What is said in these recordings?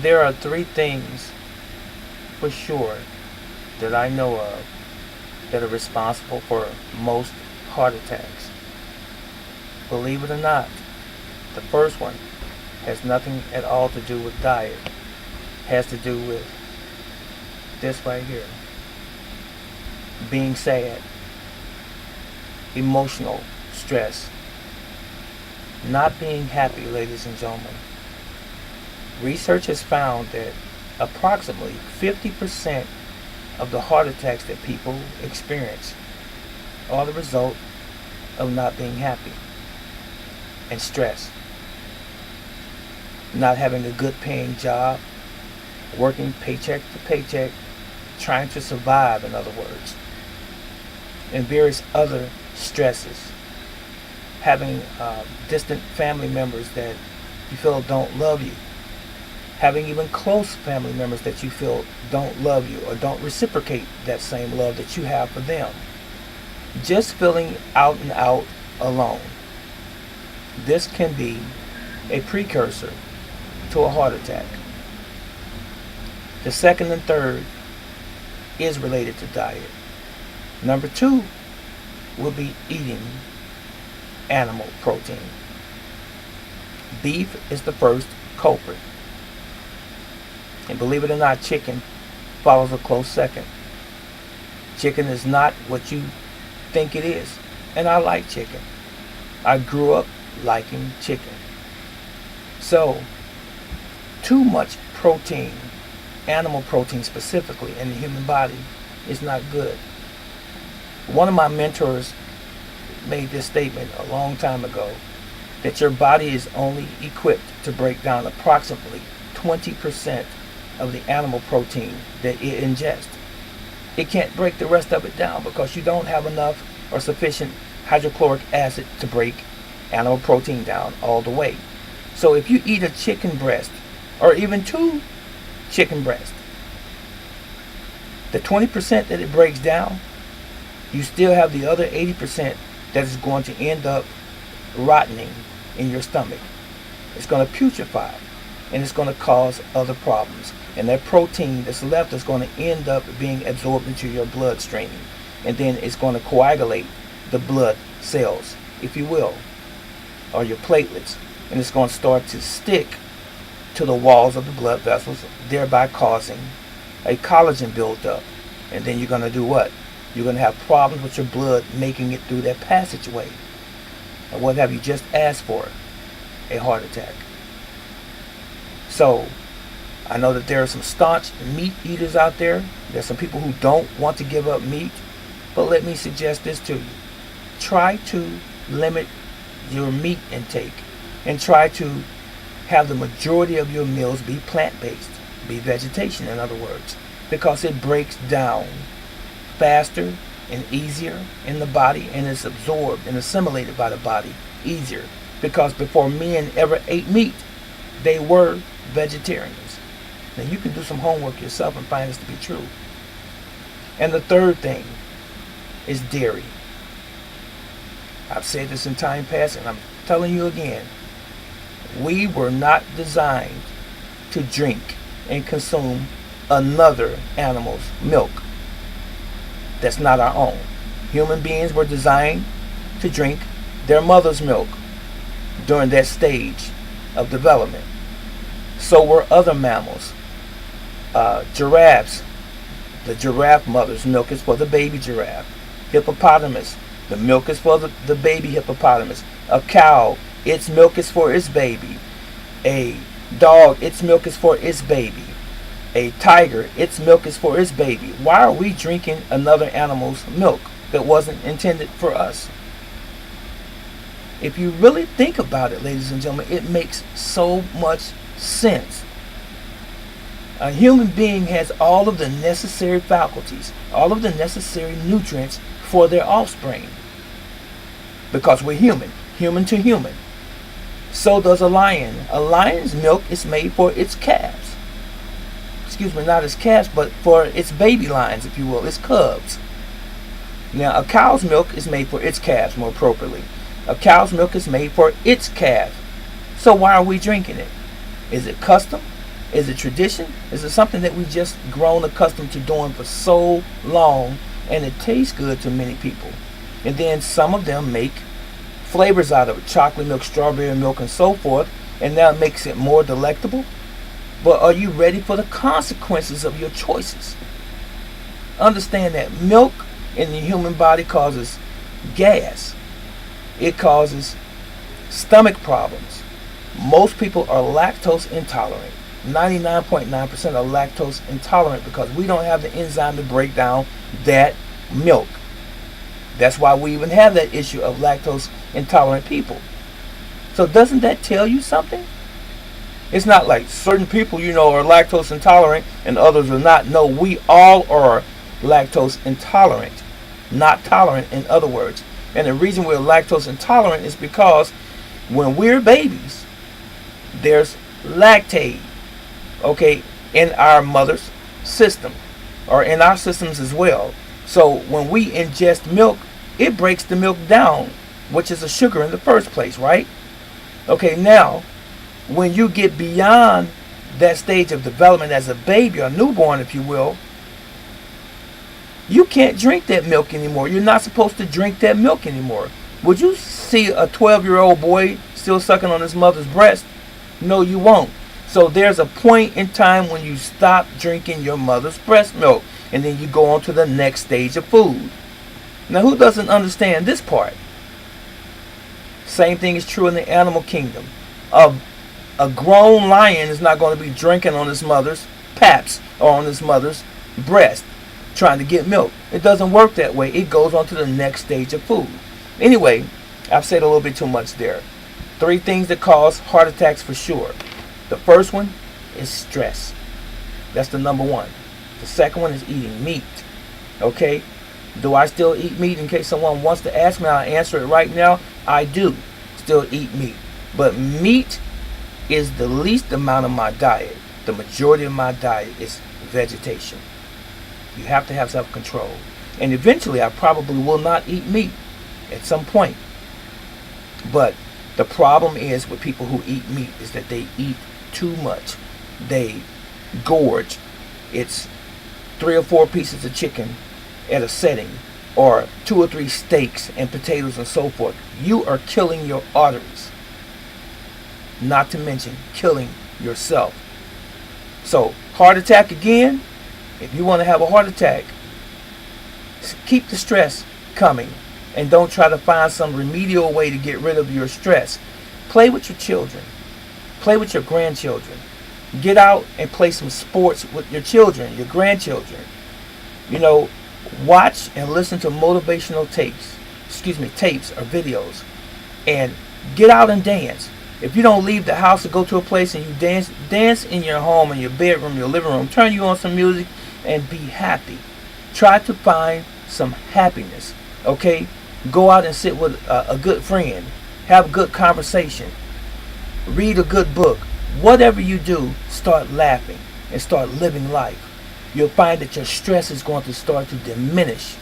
There are three things for sure that I know of that are responsible for most heart attacks. Believe it or not, the first one has nothing at all to do with diet. It has to do with this right here. Being sad, emotional stress, not being happy, ladies and gentlemen. Research has found that approximately 50% of the heart attacks that people experience are the result of not being happy and stress. Not having a good paying job, working paycheck to paycheck, trying to survive, in other words, and various other stresses. Having distant family members that you feel don't love you. Having even close family members that you feel don't love you or don't reciprocate that same love that you have for them. Just feeling out and out alone. This can be a precursor to a heart attack. The second and third is related to diet. Number two would be eating animal protein. Beef is the first culprit. And believe it or not, chicken follows a close second. Chicken is not what you think it is. And I like chicken. I grew up liking chicken. So, too much protein, animal protein specifically, in the human body is not good. One of my mentors made this statement a long time ago, that your body is only equipped to break down approximately 20% of the animal protein that it ingests. It can't break the rest of it down because you don't have enough or sufficient hydrochloric acid to break animal protein down all the way. So if you eat a chicken breast or even two chicken breasts, the 20% that it breaks down, you still have the other 80% that is going to end up rotting in your stomach. It's going to putrefy and it's going to cause other problems. And that protein that's left is going to end up being absorbed into your bloodstream. And then it's going to coagulate the blood cells, if you will, or your platelets. And it's going to start to stick to the walls of the blood vessels, thereby causing a collagen buildup. And then you're going to do what? You're going to have problems with your blood making it through that passageway. And what have you just asked for? A heart attack. So, I know that there are some staunch meat eaters out there. There's some people who don't want to give up meat. But let me suggest this to you. Try to limit your meat intake. And try to have the majority of your meals be plant-based. Be vegetation, in other words. Because it breaks down faster and easier in the body, and it's absorbed and assimilated by the body easier. Because before men ever ate meat, they were vegetarians. Now you can do some homework yourself and find this to be true. And the third thing is dairy. I've said this in time past and I'm telling you again. We were not designed to drink and consume another animal's milk. That's not our own. Human beings were designed to drink their mother's milk during that stage of development. So were other mammals. Giraffes, the giraffe mother's milk is for the baby giraffe. Hippopotamus, the milk is for the baby hippopotamus. A cow, its milk is for its baby. A dog, its milk is for its baby. A tiger, its milk is for its baby. Why are we drinking another animal's milk that wasn't intended for us? If you really think about it, ladies and gentlemen, it makes so much sense. A human being has all of the necessary faculties, all of the necessary nutrients for their offspring. Because we're human, human to human. So does a lion. A lion's milk is made for its calves. Excuse me, not its calves, but for its baby lions, if you will, its cubs. Now, a cow's milk is made for its calves, more appropriately. A cow's milk is made for its calf. So why are we drinking it? Is it custom? Is it tradition? Is it something that we just grown accustomed to doing for so long, and it tastes good to many people? And then some of them make flavors out of it, chocolate milk, strawberry milk, and so forth, and that makes it more delectable. But are you ready for the consequences of your choices? Understand that milk in the human body causes gas. It causes stomach problems. Most people are lactose intolerant. 99.9% are lactose intolerant because we don't have the enzyme to break down that milk. That's why we even have that issue of lactose intolerant people. So doesn't that tell you something? It's not like certain people, are lactose intolerant and others are not. No, we all are lactose intolerant. Not tolerant, in other words. And the reason we're lactose intolerant is because when we're babies, there's lactate, in our mother's system, or in our systems as well. So when we ingest milk, it breaks the milk down, which is a sugar in the first place, right? Now, when you get beyond that stage of development as a baby, or newborn, if you will, you can't drink that milk anymore. You're not supposed to drink that milk anymore. Would you see a 12-year-old boy still sucking on his mother's breast? No, you won't. So there's a point in time when you stop drinking your mother's breast milk, and then you go on to the next stage of food. Now, who doesn't understand this part? Same thing is true in the animal kingdom. A grown lion is not going to be drinking on his mother's paps or on his mother's breast trying to get milk. It doesn't work that way. It goes on to the next stage of food. Anyway, I've said a little bit too much there. 3 things that cause heart attacks for sure. The first one is stress. That's the number one. The second one is eating meat. Do I still eat meat? In case someone wants to ask me, I'll answer it right now. I do still eat meat. But meat is the least amount of my diet. The majority of my diet is vegetation. You have to have self-control. And eventually I probably will not eat meat at some point. But the problem is with people who eat meat is that they eat too much. They gorge. It's 3 or 4 pieces of chicken at a setting, or 2 or 3 steaks and potatoes and so forth. You are killing your arteries. Not to mention killing yourself. So, heart attack again. If you want to have a heart attack, keep the stress coming and don't try to find some remedial way to get rid of your stress. Play with your children. Play with your grandchildren. Get out and play some sports with your children, your grandchildren. Watch and listen to motivational tapes or videos, and get out and dance. If you don't leave the house to go to a place and you dance in your home, in your bedroom, your living room, turn you on some music and be happy. Try to find some happiness. Go out and sit with a good friend. Have a good conversation. Read a good book. Whatever you do, start laughing and start living life. You'll find that your stress is going to start to diminish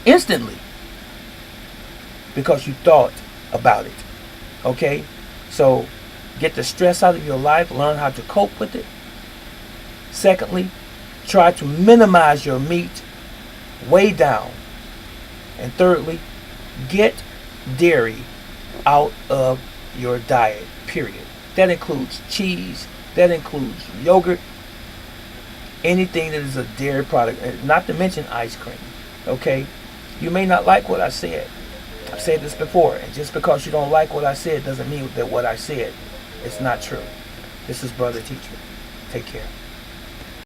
instantly because you thought about it. So get the stress out of your life. Learn how to cope with it. Secondly, try to minimize your meat way down. And thirdly, get dairy out of your diet, period. That includes cheese. That includes yogurt. Anything that is a dairy product, not to mention ice cream. You may not like what I said. I've said this before, and just because you don't like what I said doesn't mean that what I said is not true. This is Brother Teacher. Take care.